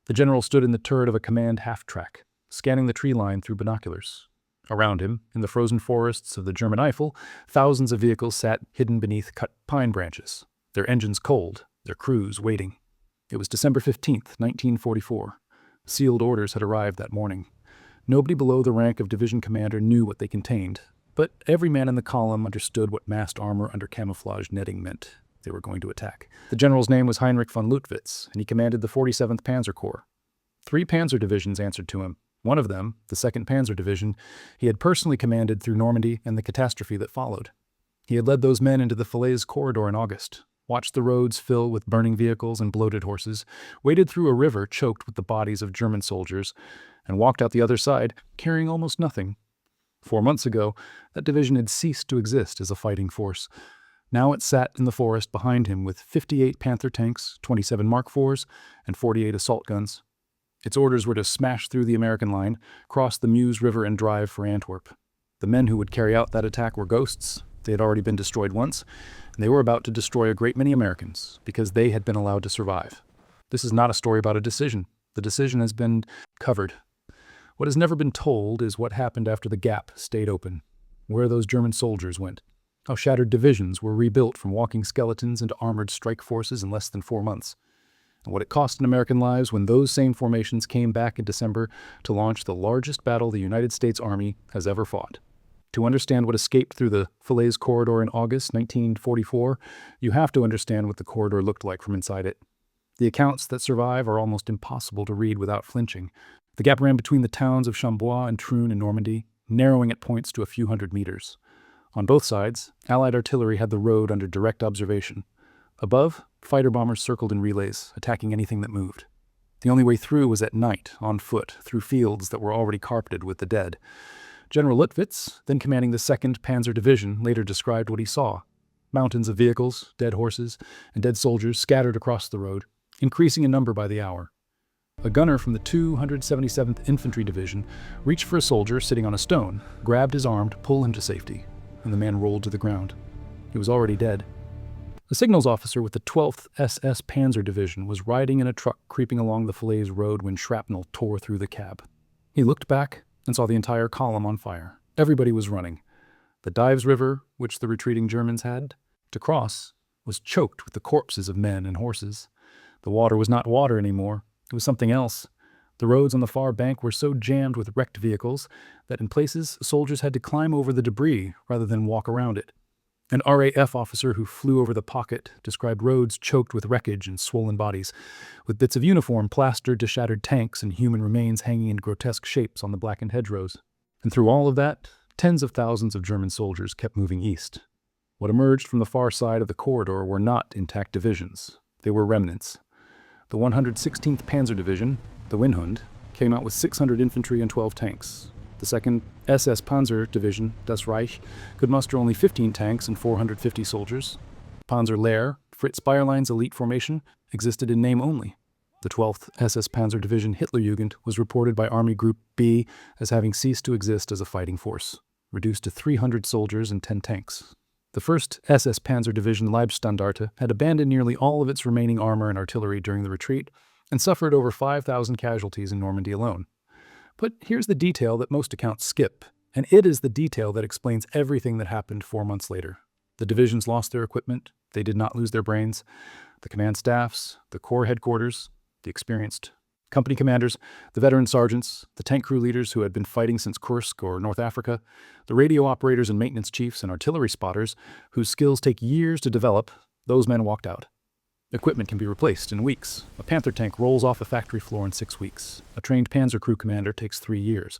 The general stood in the turret of a command half-track, scanning the tree line through binoculars. Around him, in the frozen forests of the German Eifel, thousands of vehicles sat hidden beneath cut pine branches, their engines cold, their crews waiting. It was December 15th, 1944. Sealed orders had arrived that morning. Nobody below the rank of division commander knew what they contained, but every man in the column understood what massed armor under camouflage netting meant. They were going to attack. The general's name was Heinrich von Luttwitz, and he commanded the 47th Panzer Corps. 3 Panzer divisions answered to him. One of them, the 2nd Panzer Division, he had personally commanded through Normandy and the catastrophe that followed. He had led those men into the Falaise corridor in August, watched the roads fill with burning vehicles and bloated horses, waded through a river choked with the bodies of German soldiers, and walked out the other side, carrying almost nothing. 4 months ago, that division had ceased to exist as a fighting force. Now it sat in the forest behind him with 58 Panther tanks, 27 Mark IVs, and 48 assault guns. Its orders were to smash through the American line, cross the Meuse River and drive for Antwerp. The men who would carry out that attack were ghosts. They had already been destroyed once, and they were about to destroy a great many Americans because they had been allowed to survive. This is not a story about a decision. The decision has been covered. What has never been told is what happened after the Gap stayed open, where those German soldiers went, how shattered divisions were rebuilt from walking skeletons into armored strike forces in less than 4 months, and what it cost in American lives when those same formations came back in December to launch the largest battle the United States Army has ever fought. To understand what escaped through the Falaise corridor in August 1944, you have to understand what the corridor looked like from inside it. The accounts that survive are almost impossible to read without flinching. The gap ran between the towns of Chambois and Troon in Normandy, narrowing at points to a few hundred meters. On both sides, Allied artillery had the road under direct observation. Above, fighter bombers circled in relays, attacking anything that moved. The only way through was at night, on foot, through fields that were already carpeted with the dead. General Luttwitz, then commanding the 2nd Panzer Division, later described what he saw. Mountains of vehicles, dead horses, and dead soldiers scattered across the road, increasing in number by the hour. A gunner from the 277th Infantry Division reached for a soldier sitting on a stone, grabbed his arm to pull him to safety, and the man rolled to the ground. He was already dead. A signals officer with the 12th SS Panzer Division was riding in a truck creeping along the Falaise road when shrapnel tore through the cab. He looked back and saw the entire column on fire. Everybody was running. The Dives River, which the retreating Germans had to cross, was choked with the corpses of men and horses. The water was not water anymore. It was something else. The roads on the far bank were so jammed with wrecked vehicles that in places soldiers had to climb over the debris rather than walk around it. An RAF officer who flew over the pocket described roads choked with wreckage and swollen bodies, with bits of uniform plastered to shattered tanks and human remains hanging in grotesque shapes on the blackened hedgerows. And through all of that, tens of thousands of German soldiers kept moving east. What emerged from the far side of the corridor were not intact divisions. They were remnants. The 116th Panzer Division, the Windhund, came out with 600 infantry and 12 tanks. The 2nd SS Panzer Division, Das Reich, could muster only 15 tanks and 450 soldiers. Panzer Lehr, Fritz Bayerlein's elite formation, existed in name only. The 12th SS Panzer Division Hitlerjugend was reported by Army Group B as having ceased to exist as a fighting force, reduced to 300 soldiers and 10 tanks. The 1st SS Panzer Division Leibstandarte had abandoned nearly all of its remaining armor and artillery during the retreat and suffered over 5,000 casualties in Normandy alone. But here's the detail that most accounts skip, and it is the detail that explains everything that happened 4 months later. The divisions lost their equipment. They did not lose their brains. The command staffs, the corps headquarters, the experienced company commanders, the veteran sergeants, the tank crew leaders who had been fighting since Kursk or North Africa, the radio operators and maintenance chiefs and artillery spotters whose skills take years to develop, those men walked out. Equipment can be replaced in weeks. A Panther tank rolls off a factory floor in 6 weeks. A trained Panzer crew commander takes 3 years.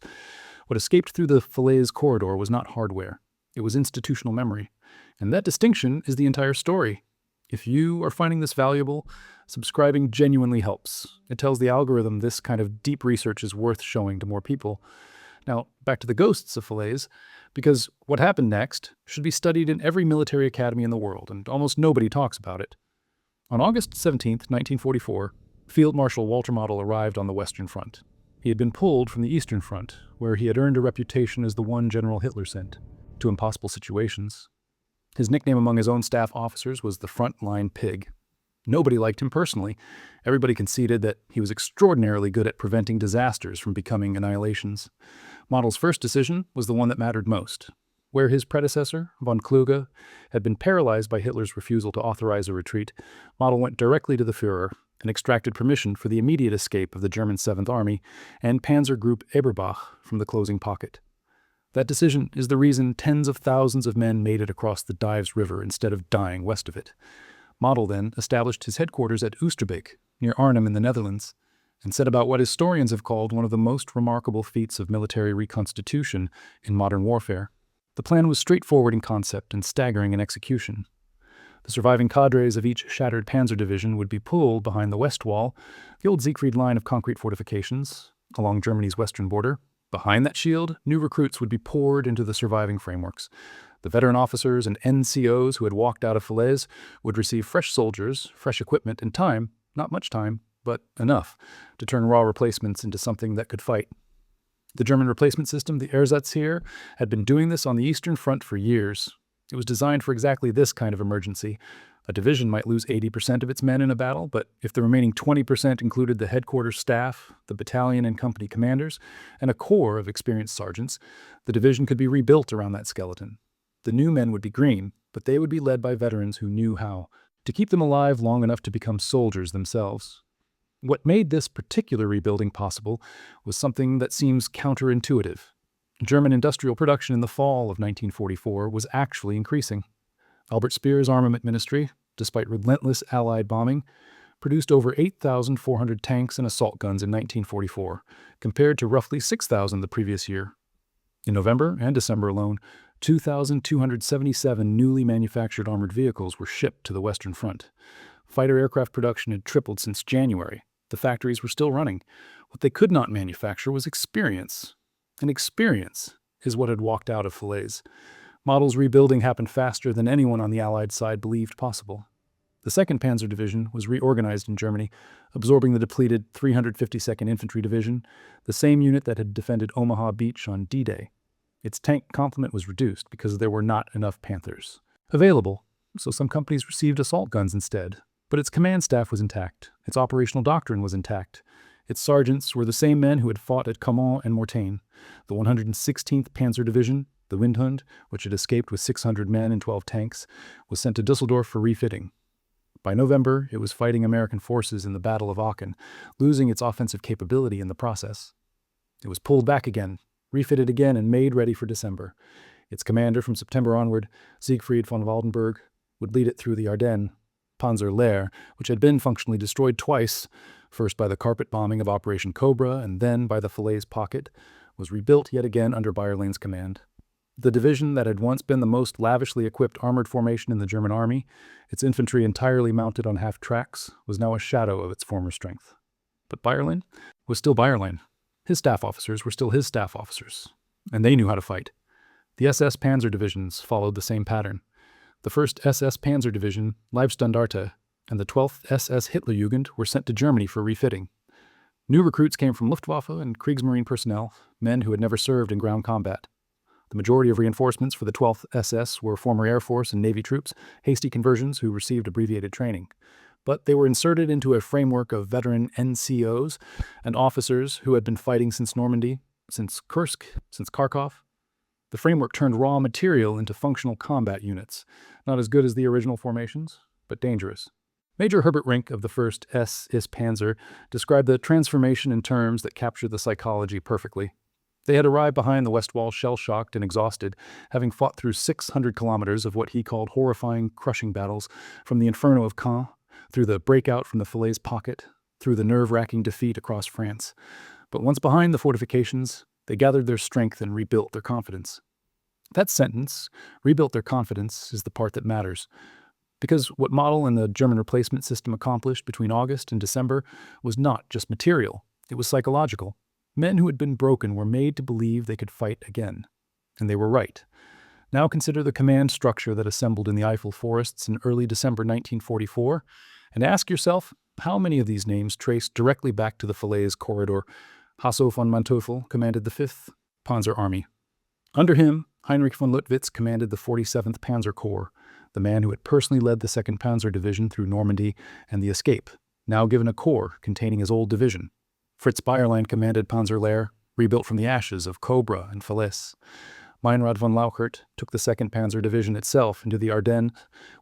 What escaped through the Falaise corridor was not hardware. It was institutional memory. And that distinction is the entire story. If you are finding this valuable, subscribing genuinely helps. It tells the algorithm this kind of deep research is worth showing to more people. Now, back to the ghosts of Falaise, because what happened next should be studied in every military academy in the world, and almost nobody talks about it. On August 17, 1944, Field Marshal Walter Model arrived on the Western Front. He had been pulled from the Eastern Front, where he had earned a reputation as the one General Hitler sent to impossible situations. His nickname among his own staff officers was the Front Line Pig. Nobody liked him personally. Everybody conceded that he was extraordinarily good at preventing disasters from becoming annihilations. Model's first decision was the one that mattered most. Where his predecessor, von Kluge, had been paralyzed by Hitler's refusal to authorize a retreat, Model went directly to the Führer and extracted permission for the immediate escape of the German 7th Army and Panzer Group Eberbach from the closing pocket. That decision is the reason tens of thousands of men made it across the Dives River instead of dying west of it. Model then established his headquarters at Oosterbeek, near Arnhem in the Netherlands, and set about what historians have called one of the most remarkable feats of military reconstitution in modern warfare. The plan was straightforward in concept and staggering in execution. The surviving cadres of each shattered Panzer division would be pulled behind the Westwall, the old Siegfried line of concrete fortifications, along Germany's western border. Behind that shield, new recruits would be poured into the surviving frameworks. The veteran officers and NCOs who had walked out of Falaise would receive fresh soldiers, fresh equipment, and time, not much time, but enough, to turn raw replacements into something that could fight. The German replacement system, the Ersatzheer, had been doing this on the Eastern Front for years. It was designed for exactly this kind of emergency. A division might lose 80% of its men in a battle, but if the remaining 20% included the headquarters staff, the battalion and company commanders, and a corps of experienced sergeants, the division could be rebuilt around that skeleton. The new men would be green, but they would be led by veterans who knew how to keep them alive long enough to become soldiers themselves. What made this particular rebuilding possible was something that seems counterintuitive. German industrial production in the fall of 1944 was actually increasing. Albert Speer's armament ministry, despite relentless Allied bombing, produced over 8,400 tanks and assault guns in 1944, compared to roughly 6,000 the previous year. In November and December alone, 2,277 newly manufactured armored vehicles were shipped to the Western Front. Fighter aircraft production had tripled since January. The factories were still running. What they could not manufacture was experience. And experience is what had walked out of Falaise. Model's rebuilding happened faster than anyone on the Allied side believed possible. The 2nd Panzer Division was reorganized in Germany, absorbing the depleted 352nd Infantry Division, the same unit that had defended Omaha Beach on D-Day. Its tank complement was reduced because there were not enough Panthers available, so some companies received assault guns instead. But its command staff was intact, its operational doctrine was intact. Its sergeants were the same men who had fought at Caumont and Mortain. The 116th Panzer Division, the Windhund, which had escaped with 600 men and 12 tanks, was sent to Düsseldorf for refitting. By November, it was fighting American forces in the Battle of Aachen, losing its offensive capability in the process. It was pulled back again, refitted again, and made ready for December. Its commander from September onward, Siegfried von Waldenberg, would lead it through the Ardennes. Panzer Lehr, which had been functionally destroyed twice, first by the carpet bombing of Operation Cobra and then by the Falaise Pocket, was rebuilt yet again under Bayerlein's command. The division that had once been the most lavishly equipped armored formation in the German army, its infantry entirely mounted on half-tracks, was now a shadow of its former strength. But Bayerlein was still Bayerlein. His staff officers were still his staff officers, and they knew how to fight. The SS Panzer divisions followed the same pattern. The 1st SS Panzer Division, Leibstandarte, and the 12th SS Hitlerjugend were sent to Germany for refitting. New recruits came from Luftwaffe and Kriegsmarine personnel, men who had never served in ground combat. The majority of reinforcements for the 12th SS were former Air Force and Navy troops, hasty conversions who received abbreviated training. But they were inserted into a framework of veteran NCOs and officers who had been fighting since Normandy, since Kursk, since Kharkov. The framework turned raw material into functional combat units, not as good as the original formations, but dangerous. Major Herbert Rink of the 1st SS Panzer described the transformation in terms that captured the psychology perfectly. They had arrived behind the Westwall shell-shocked and exhausted, having fought through 600 kilometers of what he called horrifying, crushing battles, from the inferno of Caen, through the breakout from the Falaise Pocket, through the nerve-wracking defeat across France. But once behind the fortifications, they gathered their strength and rebuilt their confidence. That sentence, rebuilt their confidence, is the part that matters. Because what Model and the German replacement system accomplished between August and December was not just material, it was psychological. Men who had been broken were made to believe they could fight again. And they were right. Now consider the command structure that assembled in the Eifel forests in early December 1944, and ask yourself how many of these names trace directly back to the Falaise corridor. Hasso von Manteuffel commanded the 5th Panzer Army. Under him, Heinrich von Luttwitz commanded the 47th Panzer Corps. the man who had personally led the 2nd Panzer Division through Normandy and the escape, now given a corps containing his old division. Fritz Bayerlein commanded Panzerlehr, rebuilt from the ashes of Cobra and Falaise. Meinrad von Lauchert took the 2nd Panzer Division itself into the Ardennes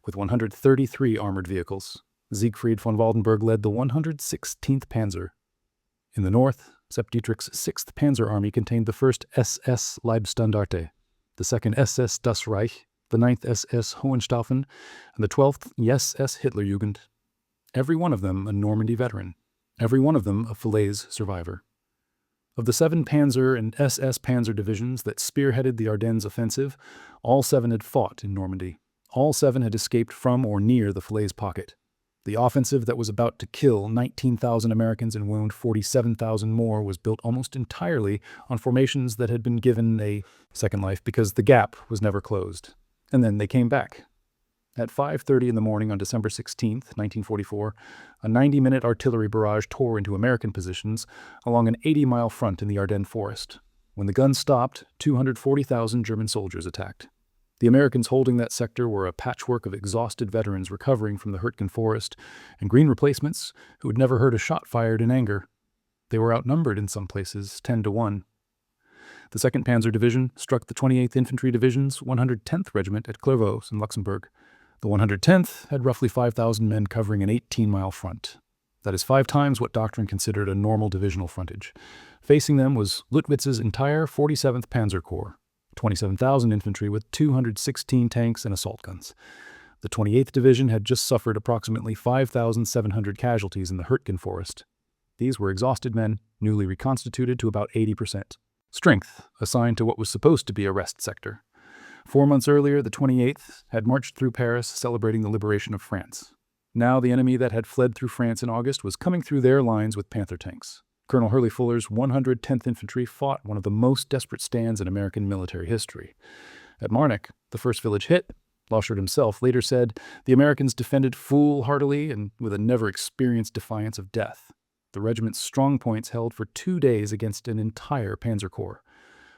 with 133 armored vehicles. Siegfried von Waldenberg led the 116th Panzer. In the north, Sepp Dietrich's 6th Panzer Army contained the 1st SS Leibstandarte, the 2nd SS Das Reich, the 9th SS Hohenstaufen, and the 12th SS Hitlerjugend. Every one of them a Normandy veteran, every one of them a Falaise survivor. Of the 7 Panzer and SS Panzer divisions that spearheaded the Ardennes offensive, all 7 had fought in Normandy. All 7 had escaped from or near the Falaise pocket. The offensive that was about to kill 19,000 Americans and wound 47,000 more was built almost entirely on formations that had been given a second life because the gap was never closed. And then they came back. At 5:30 in the morning on December 16, 1944, a 90-minute artillery barrage tore into American positions along an 80-mile front in the Ardennes forest. When the guns stopped, 240,000 German soldiers attacked. The Americans holding that sector were a patchwork of exhausted veterans recovering from the Hurtgen forest and green replacements who had never heard a shot fired in anger. They were outnumbered in some places, 10-1. The 2nd Panzer Division struck the 28th Infantry Division's 110th Regiment at Clairvaux in Luxembourg. The 110th had roughly 5,000 men covering an 18-mile front. That is 5 times what doctrine considered a normal divisional frontage. Facing them was Luttwitz's entire 47th Panzer Corps, 27,000 infantry with 216 tanks and assault guns. The 28th Division had just suffered approximately 5,700 casualties in the Hurtgen forest. These were exhausted men, newly reconstituted to about 80%. Strength assigned to what was supposed to be a rest sector. 4 months earlier, the 28th had marched through Paris celebrating the liberation of France. Now the enemy that had fled through France in August was coming through their lines with Panther tanks. Colonel Hurley Fuller's 110th Infantry fought one of the most desperate stands in American military history. At Marnik, the first village hit, Lauchert himself later said, the Americans defended foolhardily and with a never-experienced defiance of death. The regiment's strong points held for 2 days against an entire Panzer Corps.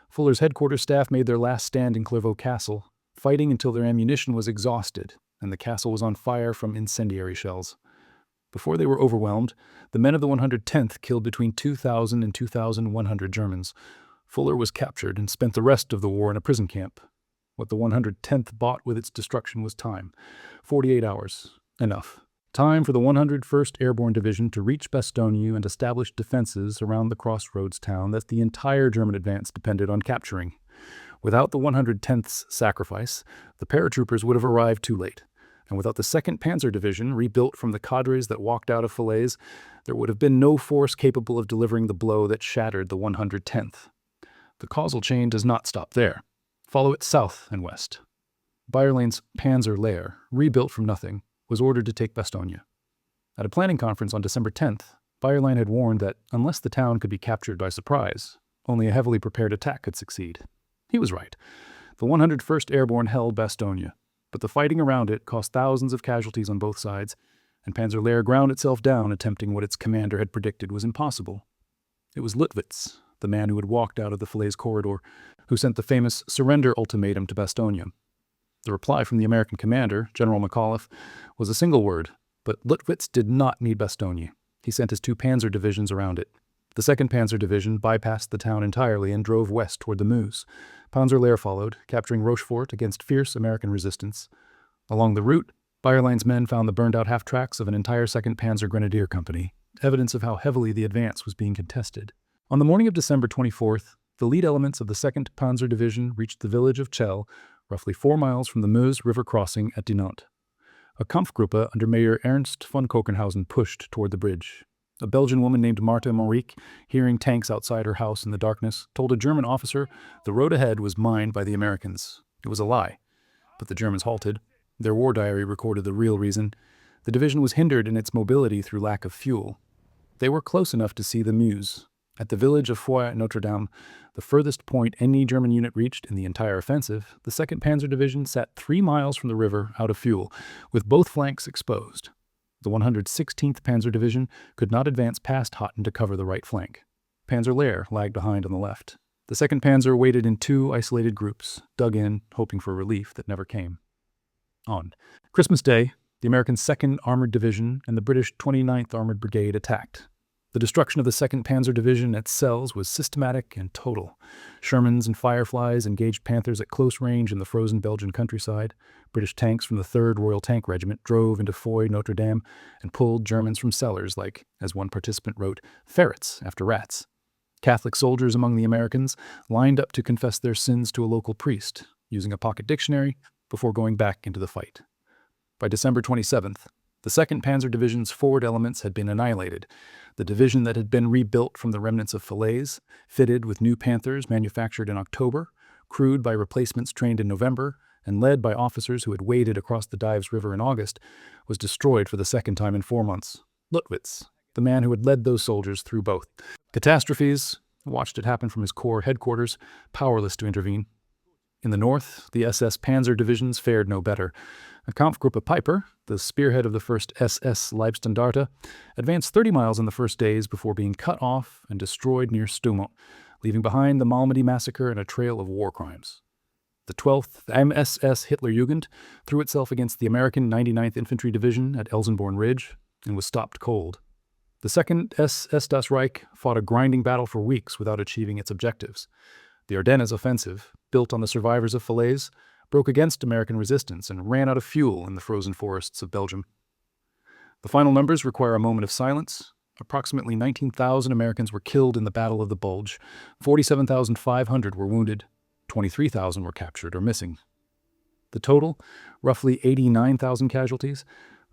Fuller's headquarters staff made their last stand in Clairvaux Castle, fighting until their ammunition was exhausted and the castle was on fire from incendiary shells. Before they were overwhelmed, the men of the 110th killed between 2,000 and 2,100 Germans. Fuller was captured and spent the rest of the war in a prison camp. What the 110th bought with its destruction was time. 48 hours. Enough. Time for the 101st Airborne Division to reach Bastogne and establish defenses around the crossroads town that the entire German advance depended on capturing. Without the 110th's sacrifice, the paratroopers would have arrived too late. And without the 2nd Panzer Division, rebuilt from the cadres that walked out of Falaise, there would have been no force capable of delivering the blow that shattered the 110th. The causal chain does not stop there. Follow it south and west. Bayerlein's Panzerlehr, rebuilt from nothing, was ordered to take Bastogne. At a planning conference on December 10th, Bayerlein had warned that unless the town could be captured by surprise, only a heavily prepared attack could succeed. He was right. The 101st Airborne held Bastogne, but the fighting around it cost thousands of casualties on both sides, and Panzerlehr ground itself down attempting what its commander had predicted was impossible. It was Luttwitz, the man who had walked out of the Falaise corridor, who sent the famous surrender ultimatum to Bastogne. The reply from the American commander, General McAuliffe, was a single word, but Luttwitz did not need Bastogne. He sent his 2 Panzer divisions around it. The 2nd Panzer Division bypassed the town entirely and drove west toward the Meuse. Panzerlehr followed, capturing Rochefort against fierce American resistance. Along the route, Bayerlein's men found the burned-out half-tracks of an entire 2nd Panzer Grenadier Company, evidence of how heavily the advance was being contested. On the morning of December 24th, the lead elements of the 2nd Panzer Division reached the village of Chelles, roughly 4 miles from the Meuse River crossing at Dinant. A Kampfgruppe under Major Ernst von Kokenhausen pushed toward the bridge. A Belgian woman named Martha Mauric, hearing tanks outside her house in the darkness, told a German officer the road ahead was mined by the Americans. It was a lie, but the Germans halted. Their war diary recorded the real reason. The division was hindered in its mobility through lack of fuel. They were close enough to see the Meuse. At the village of Foy-Notre-Dame, the furthest point any German unit reached in the entire offensive, the 2nd Panzer Division sat 3 miles from the river out of fuel, with both flanks exposed. The 116th Panzer Division could not advance past Hotten to cover the right flank. Panzerlehr lagged behind on the left. The 2nd Panzer waited in 2 isolated groups, dug in, hoping for relief that never came. On Christmas Day, the American 2nd Armored Division and the British 29th Armored Brigade attacked. The destruction of the 2nd Panzer Division at Celles was systematic and total. Shermans and Fireflies engaged Panthers at close range in the frozen Belgian countryside. British tanks from the 3rd Royal Tank Regiment drove into Foy Notre Dame and pulled Germans from cellars like, as one participant wrote, ferrets after rats. Catholic soldiers among the Americans lined up to confess their sins to a local priest, using a pocket dictionary, before going back into the fight. By December 27th, the 2nd Panzer Division's forward elements had been annihilated. The division that had been rebuilt from the remnants of Falaise, fitted with new Panthers manufactured in October, crewed by replacements trained in November, and led by officers who had waded across the Dives River in August, was destroyed for the second time in 4 months. Lutwitz, the man who had led those soldiers through both catastrophes, watched it happen from his Corps headquarters, powerless to intervene. In the north, the SS Panzer divisions fared no better. Kampfgruppe Piper, the spearhead of the 1st SS Leibstandarte, advanced 30 miles in the first days before being cut off and destroyed near Stoumont, leaving behind the Malmedy massacre and a trail of war crimes. The 12th MSS Hitlerjugend threw itself against the American 99th Infantry Division at Elsenborn Ridge and was stopped cold. The 2nd SS Das Reich fought a grinding battle for weeks without achieving its objectives. The Ardennes offensive, built on the survivors of Falaise, broke against American resistance and ran out of fuel in the frozen forests of Belgium. The final numbers require a moment of silence. Approximately 19,000 Americans were killed in the Battle of the Bulge, 47,500 were wounded, 23,000 were captured or missing. The total, roughly 89,000 casualties,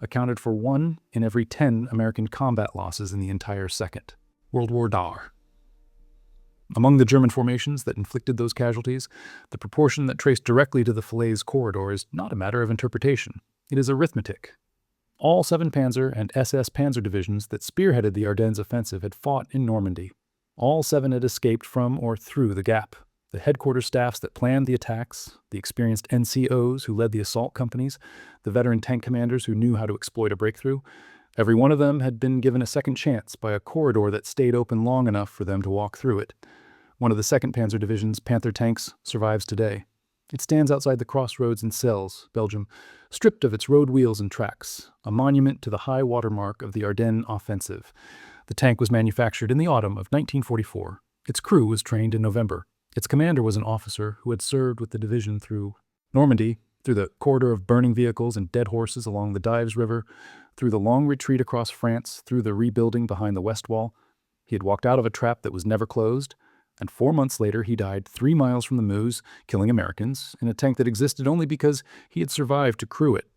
accounted for 1 in every 10 American combat losses in the entire Second World War. Among the German formations that inflicted those casualties, the proportion that traced directly to the Falaise corridor is not a matter of interpretation. It is arithmetic. All 7 Panzer and SS Panzer divisions that spearheaded the Ardennes offensive had fought in Normandy. All 7 had escaped from or through the Gap. The headquarters staffs that planned the attacks, the experienced NCOs who led the assault companies, the veteran tank commanders who knew how to exploit a breakthrough, every one of them had been given a second chance by a corridor that stayed open long enough for them to walk through it. One of the 2nd Panzer Division's Panther tanks survives today. It stands outside the crossroads in Celles, Belgium, stripped of its road wheels and tracks, a monument to the high watermark of the Ardennes offensive. The tank was manufactured in the autumn of 1944. Its crew was trained in November. Its commander was an officer who had served with the division through Normandy, through the corridor of burning vehicles and dead horses along the Dives River, through the long retreat across France, through the rebuilding behind the Westwall. He had walked out of a trap that was never closed, and 4 months later he died 3 miles from the Meuse, killing Americans, in a tank that existed only because he had survived to crew it.